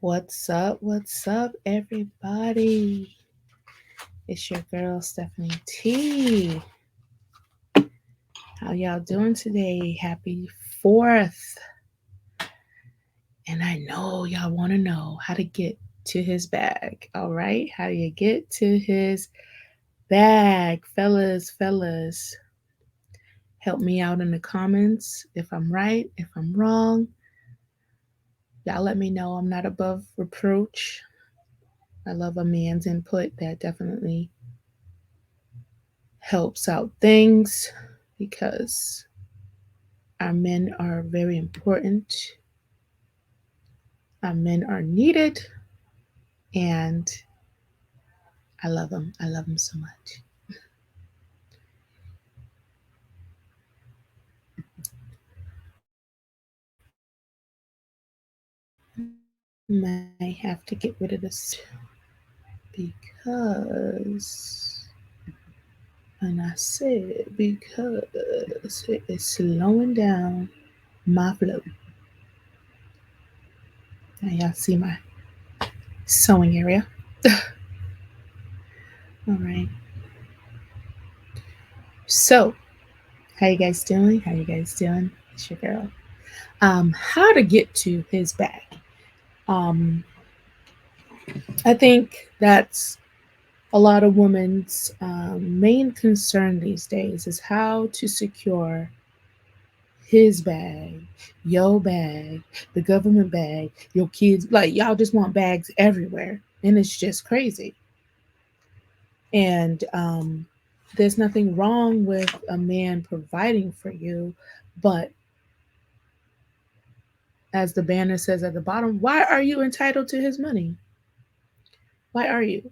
What's up, everybody? It's your girl, Stephanie T. How y'all doing today? Happy 4th. And I know y'all want to know how to get to his bag. All right? How do you get to his bag? Fellas, help me out in the comments if I'm right, if I'm wrong. Y'all let me know I'm not above reproach. I love a man's input. That definitely helps out things because our men are very important. Our men are needed, and I love them. I love them so much. Might have to get rid of this because, and I said because it is slowing down my flow. Now y'all see my sewing area. All right. So, how you guys doing? How you guys doing? It's your girl. How to get to his bag. Um, I think that's a lot of women's main concern these days is how to secure his bag, your bag, the government bag, your kids. Like, y'all just want bags everywhere. And it's just crazy. And there's nothing wrong with a man providing for you, but as the banner says at the bottom, why are you entitled to his money? Why are you?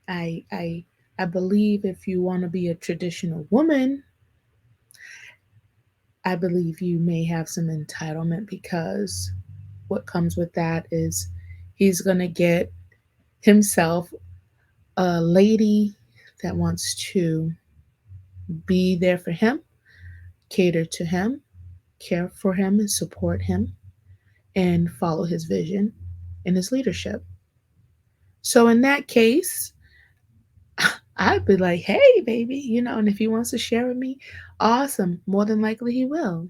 I I I believe if you want to be a traditional woman, I believe you may have some entitlement because what comes with that is he's going to get himself a lady that wants to be there for him, cater to him, care for him, and support him, and follow his vision and his leadership. So in that case, I'd be like, hey, baby, and if he wants to share with me, awesome. More than likely he will.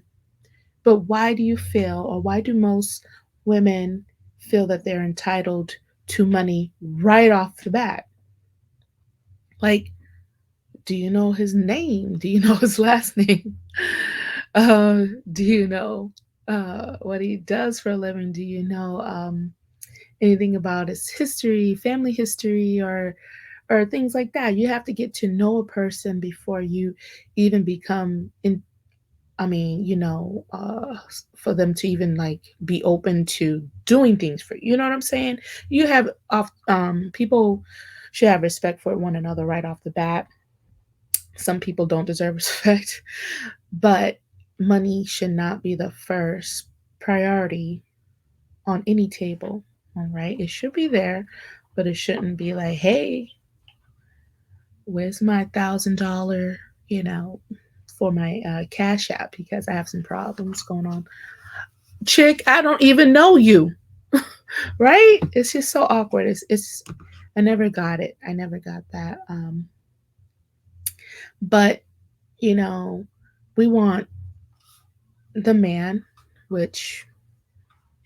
But why do you feel, or why do most women feel that they're entitled to money right off the bat? Like, do you know his name? Do you know his last name? Do you know what he does for a living? Do you know anything about his history, family history, or things like that? You have to get to know a person before you even become in. I mean, for them to even like be open to doing things for you. You know what I'm saying? You have off people should have respect for one another right off the bat. Some people don't deserve respect, but money should not be the first priority on any table. All right, it should be there, but it shouldn't be like, hey, where's my $1,000? You know, for my cash app because I have some problems going on. Chick, I don't even know you. Right? It's just so awkward. It's I never got it. I never got that. But you know, we want the man, which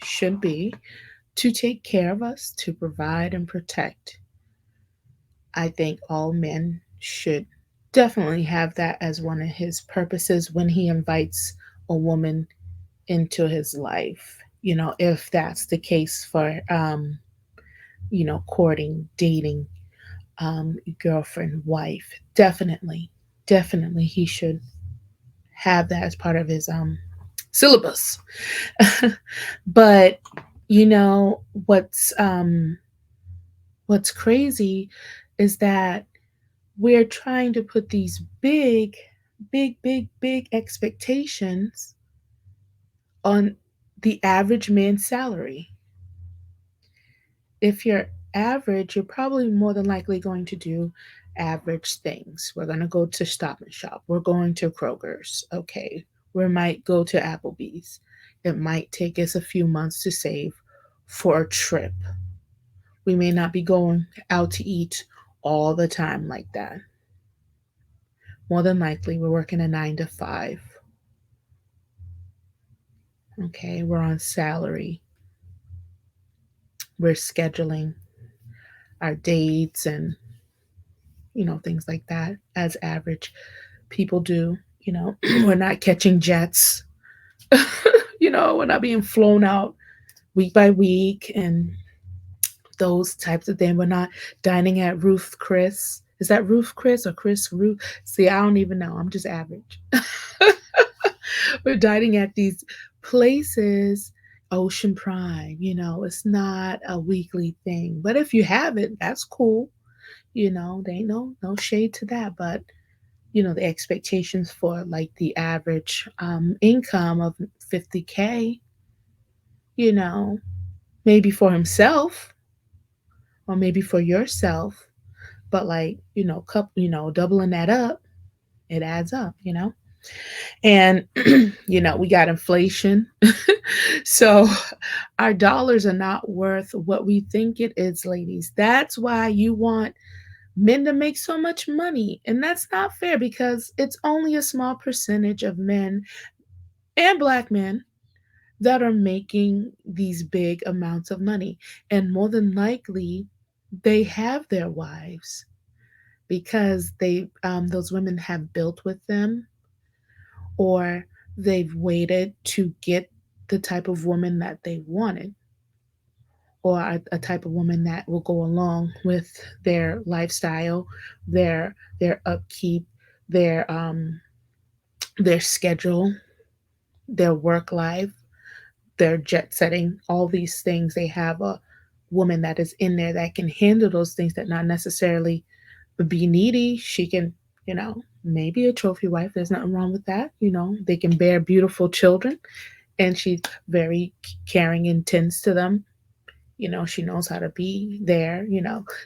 should be, to take care of us, to provide and protect. I think all men should definitely have that as one of his purposes when he invites a woman into his life. If that's the case for courting, dating, girlfriend, wife. Definitely he should have that as part of his syllabus. But you know what's crazy is that we're trying to put these big expectations on the average man's salary. If you're average, you're probably more than likely going to do average things. We're going to go to Stop and Shop. We're going to Kroger's. Okay. We might go to Applebee's. It might take us a few months to save. for a trip. We may not be going out to eat all the time like that. More than likely, we're working a 9 to 5. Okay, we're on salary. We're scheduling our dates and, things like that as average people do. We're not catching jets. We're not being flown out week by week and those types of things. We're not dining at Ruth Chris. Is that Ruth Chris or Chris Ruth? See, I don't even know. I'm just average. We're dining at these places, Ocean Prime. It's not a weekly thing. But if you have it, that's cool. There ain't no shade to that. But the expectations for like the average income of 50K, you know, maybe for himself or maybe for yourself, but like, doubling that up, it adds up. And we got inflation. So our dollars are not worth what we think it is, ladies. That's why you want men to make so much money. And that's not fair because it's only a small percentage of men and black men that are making these big amounts of money. And more than likely, they have their wives because those women have built with them, or they've waited to get the type of woman that they wanted, or a type of woman that will go along with their lifestyle, their upkeep, their schedule, their work life, their jet setting, all these things. They have a woman that is in there that can handle those things, that not necessarily be needy. She can, maybe a trophy wife. There's nothing wrong with that. They can bear beautiful children, and she's very caring and tends to them. She knows how to be there.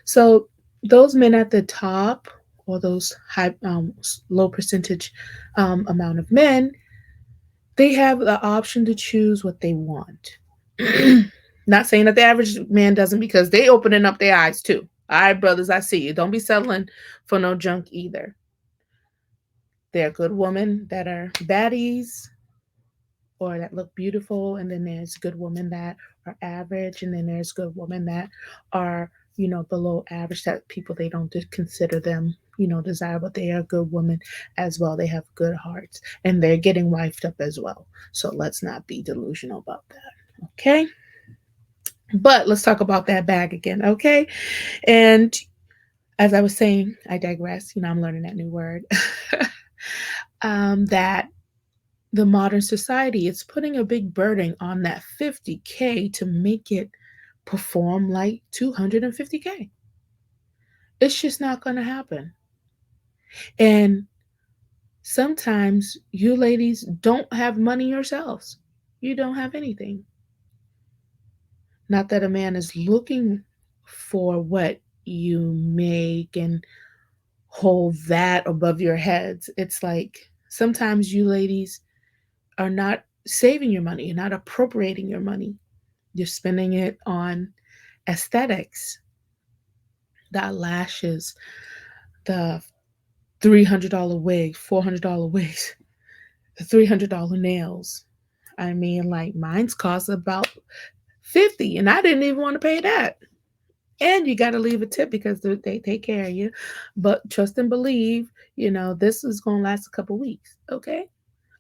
So those men at the top, or those high, low percentage amount of men, they have the option to choose what they want. Not saying that the average man doesn't, because they opening up their eyes too. All right, brothers, I see you. Don't be settling for no junk either. There are good women that are baddies or that look beautiful, and then there's good women that are average, and then there's good women that are, below average, that people, they don't consider them, desirable. They are good women as well. They have good hearts, and they're getting wifed up as well. So let's not be delusional about that. Okay. But let's talk about that bag again. Okay. And as I was saying, I digress. I'm learning that new word. That the modern society, it's putting a big burden on that 50K to make it perform like 250K. It's just not going to happen. And sometimes you ladies don't have money yourselves. You don't have anything. Not that a man is looking for what you make and hold that above your heads. It's like sometimes you ladies are not saving your money, you're not appropriating your money. You're spending it on aesthetics, the lashes, the $300 wig, $400 wigs, the $300 nails. I mean, like mine's cost about 50, and I didn't even want to pay that. And you got to leave a tip because they take care of you. But trust and believe, this is going to last a couple weeks. Okay.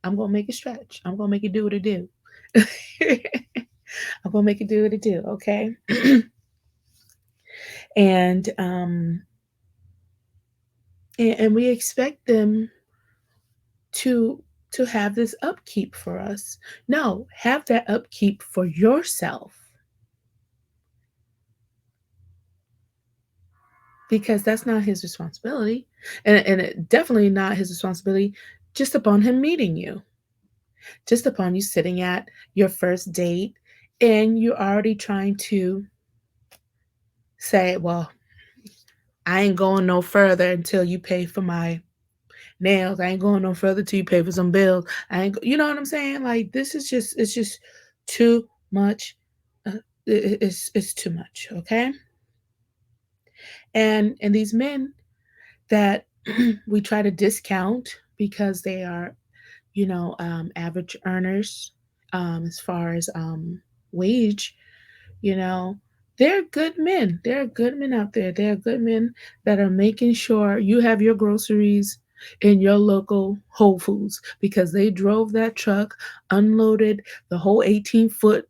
I'm going to make it stretch. I'm going to make it do what it do. I'm going to make it do what it do. Okay. and, um, and we expect them to to have this upkeep for us. No, have that upkeep for yourself, because that's not his responsibility, and it definitely not his responsibility just upon him meeting you, just upon you sitting at your first date, and you're already trying to say, well, I ain't going no further until you pay for my nails. I ain't going no further till you pay for some bills. I ain't, you know what I'm saying? Like this is just, it's just too much. It's too much, okay? And these men that we try to discount because they are, average earners, as far as wage, you know, they're good men. There are good men out there. There are good men that are making sure you have your groceries in your local Whole Foods because they drove that truck, unloaded the whole 18-foot,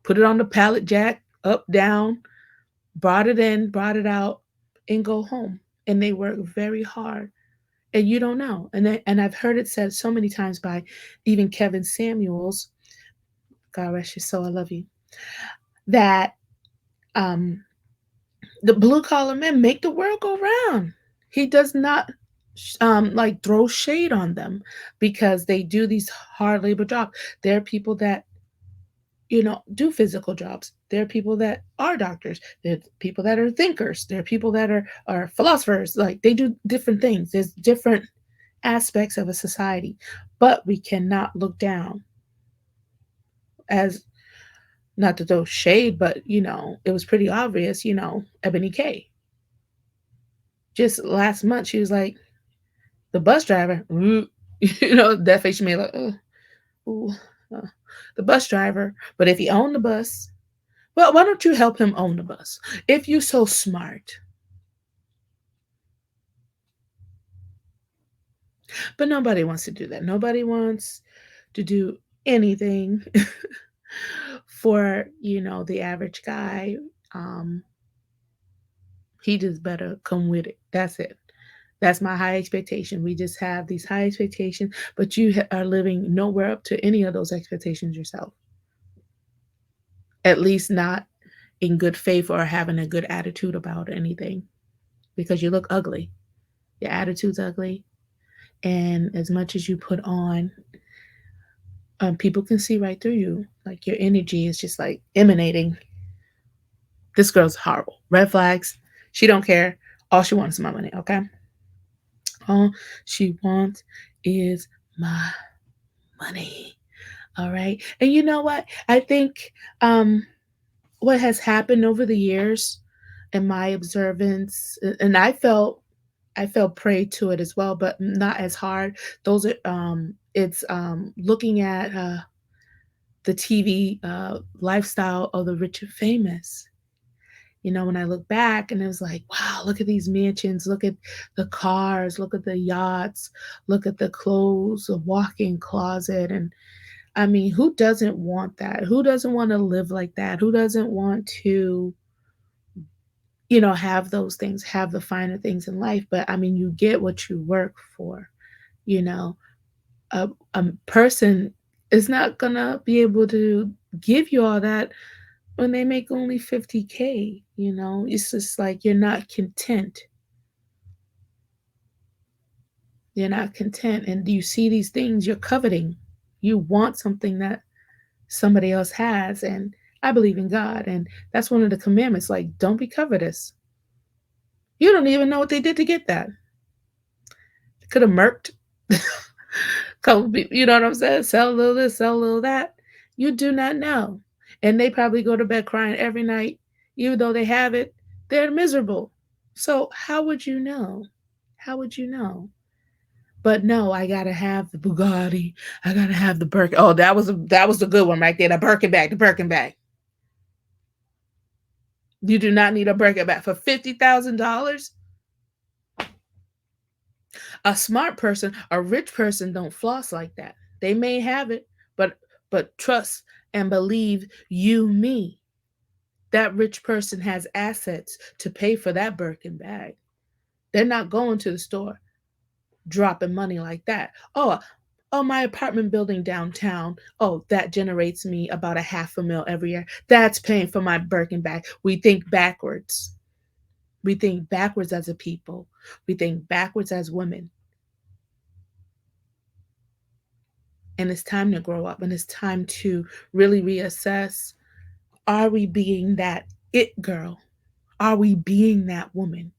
put it on the pallet jack, up, down, brought it in, brought it out, and go home. And they work very hard. And you don't know. And I've heard it said so many times by even Kevin Samuels, God rest your soul, I love you, that um the blue collar men make the world go round. He does not like throw shade on them because they do these hard labor jobs. There are people that do physical jobs. There are people that are doctors. There are people that are thinkers. There are people that are philosophers. Like they do different things. There's different aspects of a society, but we cannot look down as not to throw shade, but it was pretty obvious. Ebony K. Just last month, she was like, the bus driver, that face she made like, ooh, uh, the bus driver. But if he owned the bus, well, why don't you help him own the bus? If you're so smart. But nobody wants to do that. Nobody wants to do anything for, the average guy. Um, he just better come with it. That's it. That's my high expectation. We just have these high expectations, but you are living nowhere up to any of those expectations yourself. At least not in good faith or having a good attitude about anything because you look ugly. Your attitude's ugly. And as much as you put on, people can see right through you. Like your energy is just like emanating. This girl's horrible. Red flags. She don't care. All she wants is my money, okay? All she wants is my money. All right. And you know what? I think what has happened over the years in my observance, and I fell prey to it as well, but not as hard. Those are it's looking at the TV lifestyle of the rich and famous. When I look back and it was like, wow, look at these mansions, look at the cars, look at the yachts, look at the clothes, the walk-in closet. And I mean, who doesn't want that? Who doesn't want to live like that? Who doesn't want to, have those things, have the finer things in life? But I mean, you get what you work for. You know, a person is not gonna be able to give you all that when they make only 50K. It's just like you're not content. You're not content, and you see these things you're coveting. You want something that somebody else has, and I believe in God, and that's one of the commandments. Like, don't be covetous. You don't even know what they did to get that. Could have murked. Couple people, you know what I'm saying? Sell a little this, sell a little that. You do not know. And they probably go to bed crying every night, even though they have it. They're miserable. So how would you know? How would you know? But no, I gotta have the Bugatti. I gotta have the Birkin. Oh, that was the good one right there. The Birkin bag, the Birkin bag. You do not need a Birkin bag for $50,000. A smart person, a rich person, don't floss like that. They may have it, but trust and believe you me. That rich person has assets to pay for that Birkin bag. They're not going to the store dropping money like that. Oh, my apartment building downtown. Oh, that generates me about a half a mil every year. That's paying for my Birkin bag. We think backwards. We think backwards as a people. We think backwards as women. And it's time to grow up and it's time to really reassess, are we being that it girl? Are we being that woman?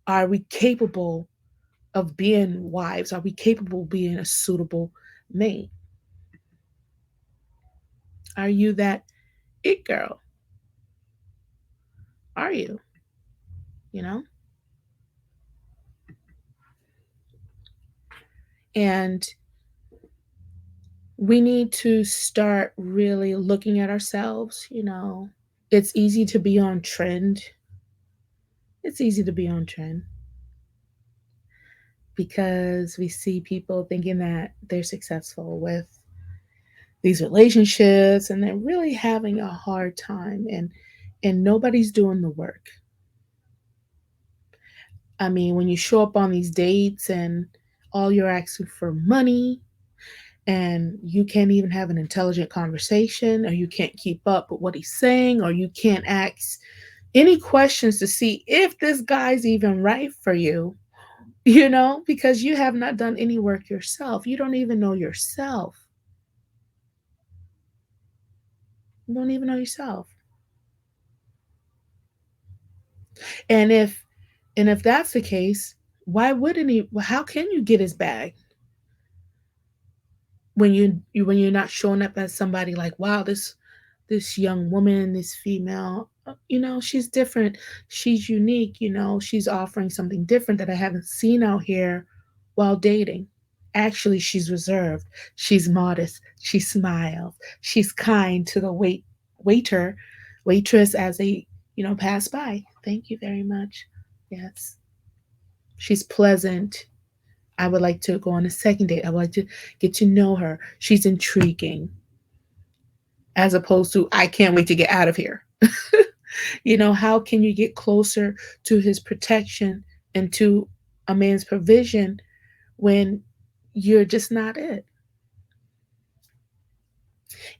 Are we capable of being wives? Are we capable of being a suitable mate? Are you that it girl? are you? You know? And we need to start really looking at ourselves, you know. It's easy to be on trend. It's easy to be on trend because we see people thinking that they're successful with these relationships and they're really having a hard time, and nobody's doing the work. I mean, when you show up on these dates and all you're asking for money and you can't even have an intelligent conversation, or you can't keep up with what he's saying, or you can't ask any questions to see if this guy's even right for you, you know, because you have not done any work yourself. You don't even know yourself. You don't even know yourself. And if that's the case, why wouldn't he? How can you get his bag when when you're not showing up as somebody like, wow, this young woman, this female, you know, she's different, she's unique, you know, she's offering something different that I haven't seen out here while dating. Actually, she's reserved, she's modest, she smiles, she's kind to the waiter, waitress as they, you know, pass by. Thank you very much. Yes. She's pleasant. I would like to go on a second date. I would like to get to know her. She's intriguing, as opposed to, I can't wait to get out of here. You know, how can you get closer to his protection and to a man's provision when you're just not it?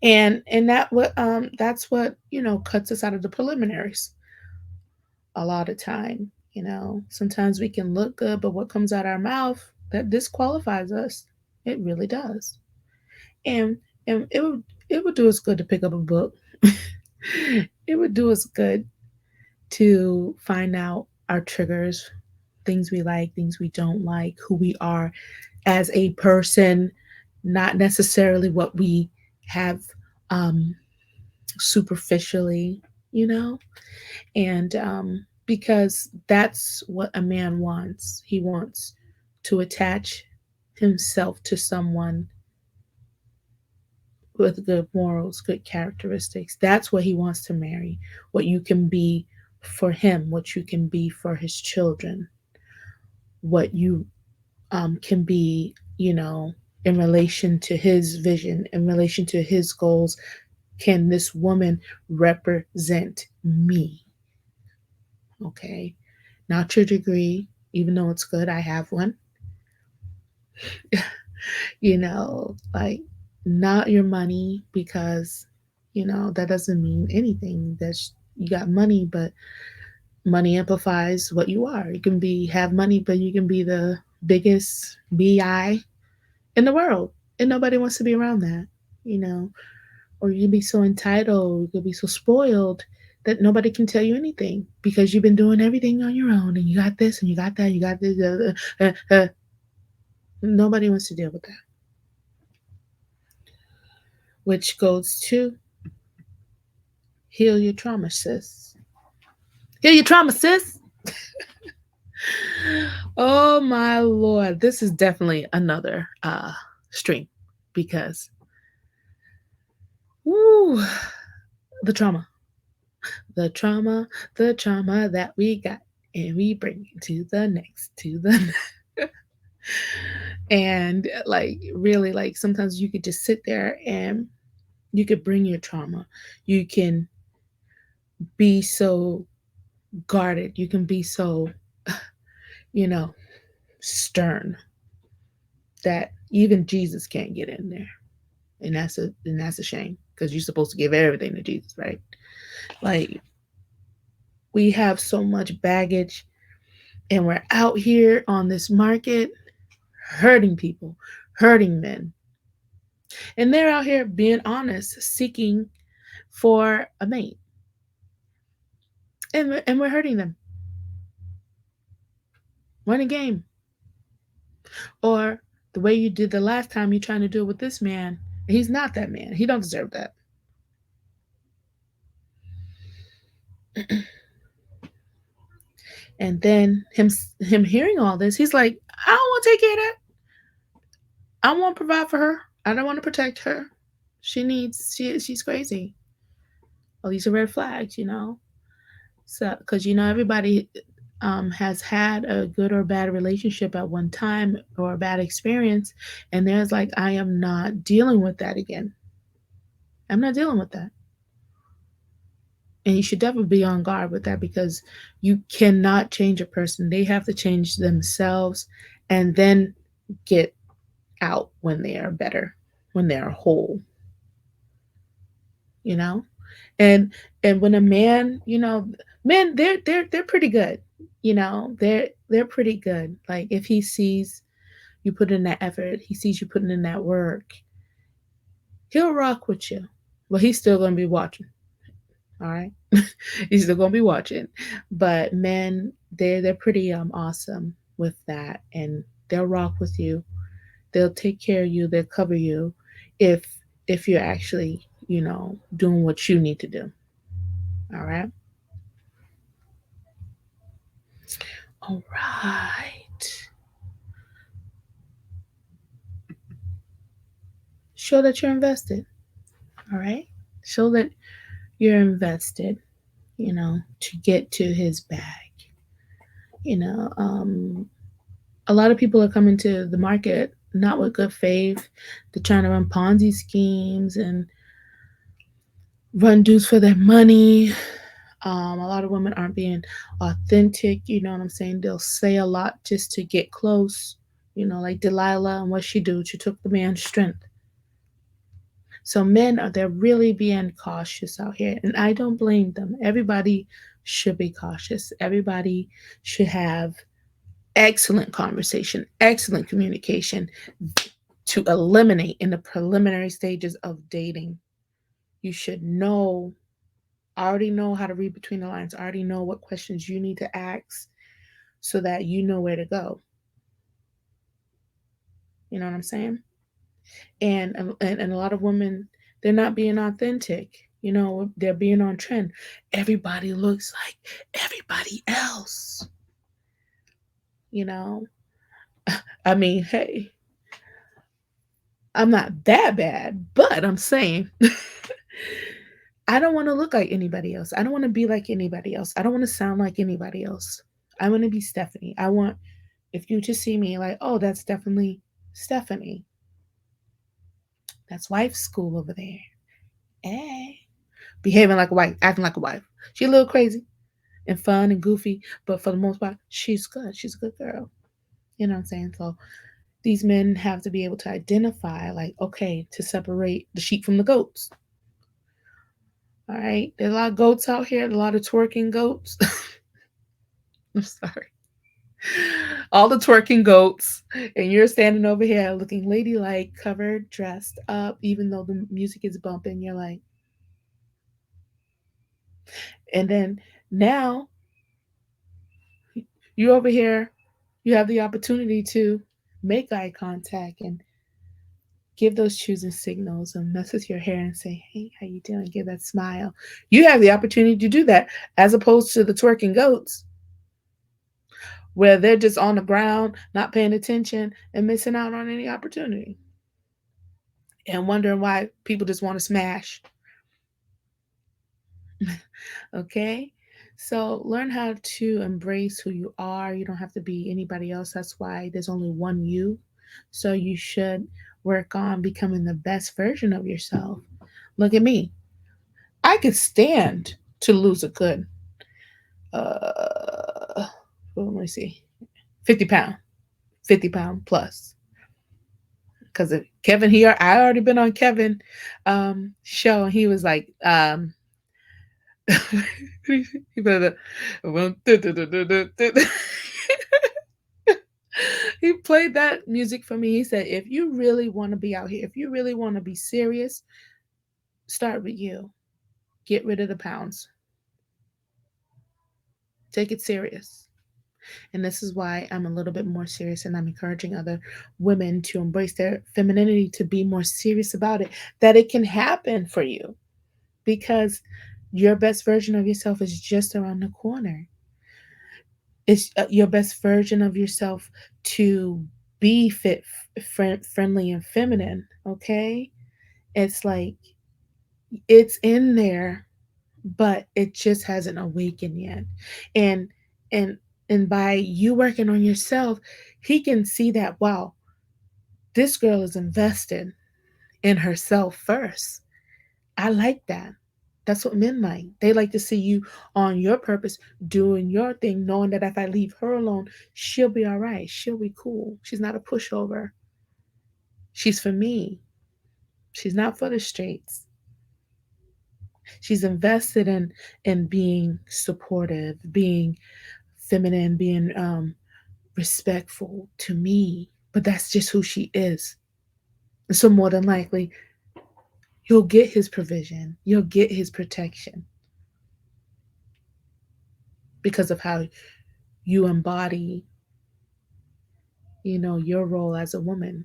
And that's what, you know, cuts us out of the preliminaries a lot of time. You know, sometimes we can look good, but what comes out our mouth, that disqualifies us. It really does. And and it would do us good to pick up a book. It would do us good to find out our triggers, things we like, things we don't like, who we are as a person, not necessarily what we have um, superficially, you know? And because that's what a man wants. He wants to attach himself to someone with good morals, good characteristics. That's what he wants to marry. What you can be for him, what you can be for his children, what you can be, you know, in relation to his vision, in relation to his goals. Can this woman represent me? Okay. Not your degree, even though it's good. I have one. You know, like, not your money, because, you know, that doesn't mean anything. That's, you got money, but money amplifies what you are. You can be have money, but you can be the biggest bi in the world, and nobody wants to be around that, you know. Or you can be so entitled, you could be so spoiled that nobody can tell you anything because you've been doing everything on your own, and you got this and you got that, you got this. Nobody wants to deal with that, which goes to heal your trauma, sis. Heal your trauma, sis. Oh my lord, this is definitely another stream because woo, the trauma, the trauma, the trauma that we got, and we bring it to the next, to the next. And like, really, like, sometimes you could just sit there and you could bring your trauma. You can be so guarded. You can be so, you know, stern that even Jesus can't get in there. And that's a shame, because you're supposed to give everything to Jesus, right? Like, we have so much baggage, and we're out here on this market hurting people, hurting men. And they're out here being honest, seeking for a mate. And we're hurting them. Run a game. Or the way you did the last time, you're trying to do it with this man. He's not that man. He don't deserve that. And then him hearing all this, he's like, I don't want to take care of that. I want to provide for her. I don't want to protect her. She's crazy. Oh, these are red flags, you know. So, because everybody has had a good or bad relationship at one time or a bad experience, and there's like, I am not dealing with that again. I'm not dealing with that. And you should definitely be on guard with that because you cannot change a person. They have to change themselves and then get out when they are better, when they are whole, you know? And when a man, men they're pretty good. They're pretty good. Like if he sees you put in that effort, he sees you putting in that work, he'll rock with you. But he's still gonna be watching. All right. He's still gonna be watching. But men, they're pretty awesome with that, and they'll rock with you. They'll take care of you. They'll cover you, if you're actually doing what you need to do. All right. All right. Show that you're invested. All right. Show that you're invested. To get to his bag. You know, a lot of people are coming to the market not with good faith. They're trying to run Ponzi schemes and run dudes for their money. A lot of women aren't being authentic. You know what I'm saying? They'll say a lot just to get close. Like Delilah, and what she do? She took the man's strength. So men they're really being cautious out here, and I don't blame them. Everybody should be cautious. Everybody should have excellent conversation, excellent communication to eliminate in the preliminary stages of dating. You should already know how to read between the lines, already know what questions you need to ask so that you know where to go. You know what I'm saying? And a lot of women, they're not being authentic. They're being on trend. Everybody looks like everybody else. You know, I mean, hey, I'm not that bad, but I'm saying I don't want to look like anybody else. I don't want to be like anybody else. I don't want to sound like anybody else. I want to be Stephanie. I want, if you just see me like, oh, that's definitely Stephanie. That's wife school over there. Hey. Behaving like a wife, acting like a wife. She's a little crazy and fun and goofy, but for the most part, she's good. She's a good girl. You know what I'm saying? So these men have to be able to identify, like, okay, to separate the sheep from the goats. All right. There's a lot of goats out here, a lot of twerking goats. I'm sorry. All the twerking goats, and you're standing over here looking ladylike, covered, dressed up, even though the music is bumping. You're like, and then now you over here, you have the opportunity to make eye contact and give those choosing signals and mess with your hair and say, hey, how you doing? Give that smile. You have the opportunity to do that as opposed to the twerking goats where they're just on the ground, not paying attention and missing out on any opportunity and wondering why people just want to smash. Okay? So learn how to embrace who you are. You don't have to be anybody else. That's why there's only one you. So you should work on becoming the best version of yourself. Look at me. I could stand to lose a good let me see, 50 pound, 50 pound plus. Because Kevin here, I already been on Kevin show, and he was like, he better, he played that music for me. He said, if you really want to be out here, if you really want to be serious, start with you. Get rid of the pounds. Take it serious. And this is why I'm a little bit more serious, and I'm encouraging other women to embrace their femininity, to be more serious about it, that it can happen for you because your best version of yourself is just around the corner. It's your best version of yourself to be fit, friendly, and feminine. Okay, it's like it's in there, but it just hasn't awakened yet. And and and by you working on yourself, he can see that, wow, this girl is invested in herself first. I like that. That's what men like. They like to see you on your purpose, doing your thing, knowing that if I leave her alone, she'll be all right. She'll be cool. She's not a pushover. She's for me. She's not for the streets. She's invested in being supportive, being feminine, being respectful to me. But that's just who she is. And so more than likely, you'll get his provision. You'll get his protection because of how you embody, your role as a woman.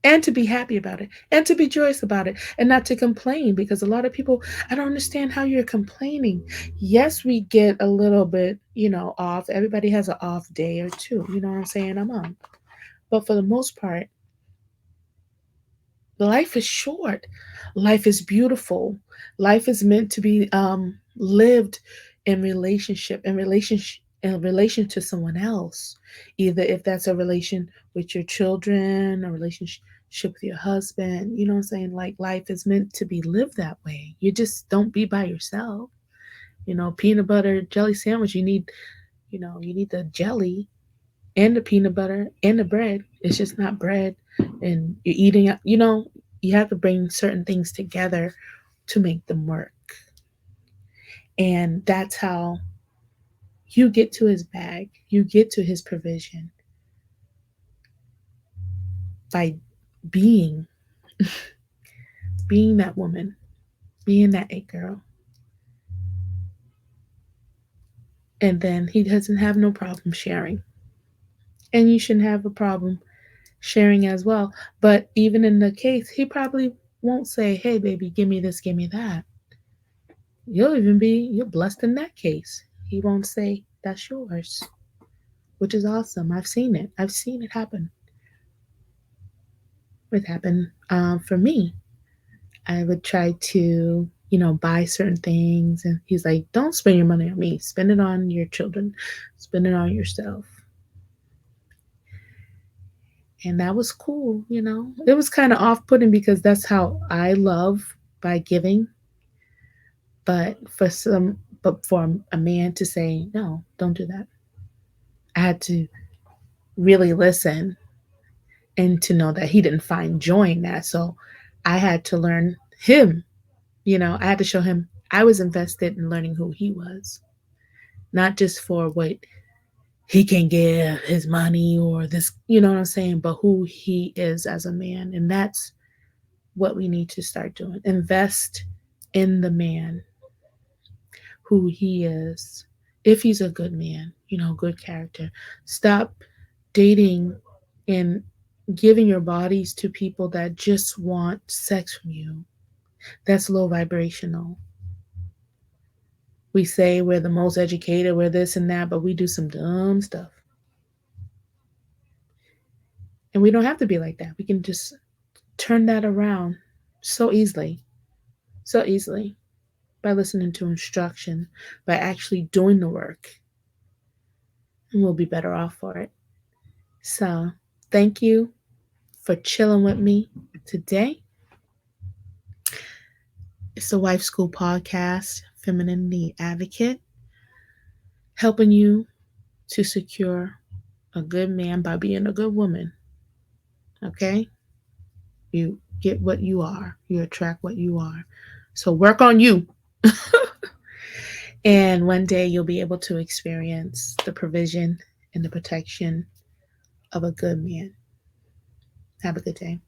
And to be happy about it, and to be joyous about it, and not to complain, because a lot of people, I don't understand how you're complaining. Yes, we get a little bit, off. Everybody has an off day or two. You know what I'm saying? I'm on. But for the most part, life is short. Life is beautiful. Life is meant to be lived in relation to someone else. Either if that's a relation with your children, a relationship with your husband, you know what I'm saying? Like life is meant to be lived that way. You just don't be by yourself. Peanut butter jelly sandwich, you need the jelly and the peanut butter and the bread. It's just not bread. And you're eating, you have to bring certain things together to make them work. And that's how you get to his bag, you get to his provision by being being that woman, being that it girl. And then he doesn't have no problem sharing. And you shouldn't have a problem sharing as well. But even in the case, he probably won't say, hey, baby, give me this, give me that. You're blessed in that case. He won't say, that's yours, which is awesome. I've seen it. I've seen it happen. It happened for me. I would try to, buy certain things. And he's like, don't spend your money on me. Spend it on your children. Spend it on yourself. And that was cool. It was kind of off putting because that's how I love, by giving. But for a man to say, no, don't do that. I had to really listen and to know that he didn't find joy in that. So I had to learn him. I had to show him I was invested in learning who he was, not just for what he can give, his money or this, you know what I'm saying, but who he is as a man. And that's what we need to start doing. Invest in the man, who he is. If he's a good man, good character. Stop dating and giving your bodies to people that just want sex from you. That's low vibrational. We say we're the most educated, we're this and that, but we do some dumb stuff. And we don't have to be like that. We can just turn that around so easily, so easily, by listening to instruction, by actually doing the work. And we'll be better off for it. So, thank you for chilling with me today. It's the Wife School Podcast, Femininity Advocate, helping you to secure a good man by being a good woman. Okay? You get what you are, you attract what you are. So work on you. And one day you'll be able to experience the provision and the protection of a good man. Have a good day.